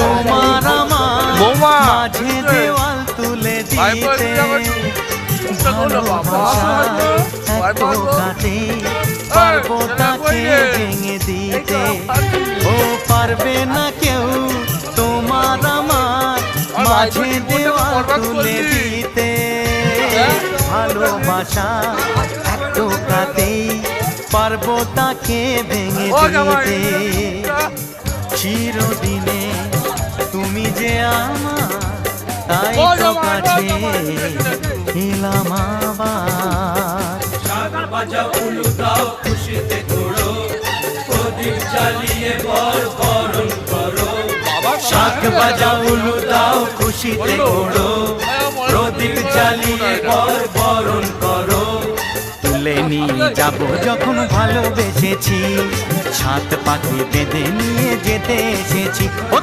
তোমার আমার মাঝে দেওয়াল তুলে দিতে ভালোবাসা এত কাটে পারবো তাকে ভেঙে দিতে ও পারবে না কেউ তোমার আমার মাঝে দেওয়াল তুলে দিতে ভালোবাসা এত কাটে পারবো তাকে ভেঙে দিতে চিরদিনে তুমি যে আমার তাই তো কাছে এলাম আবার শাক বাজাও উলু দাও খুশিতে ঘোড়ো প্রদীপ জ্বালিয়ে বরণ করো শাক বাজাও উলু দাও খুশিতে ঘোড়ো প্রদীপ জ্বালিয়ে বরণ করো তুলে নিয়ে যাবো যখন ভালোবেসেছি ছাদ পাখি বেঁধে নিয়ে যেতে এসেছি ও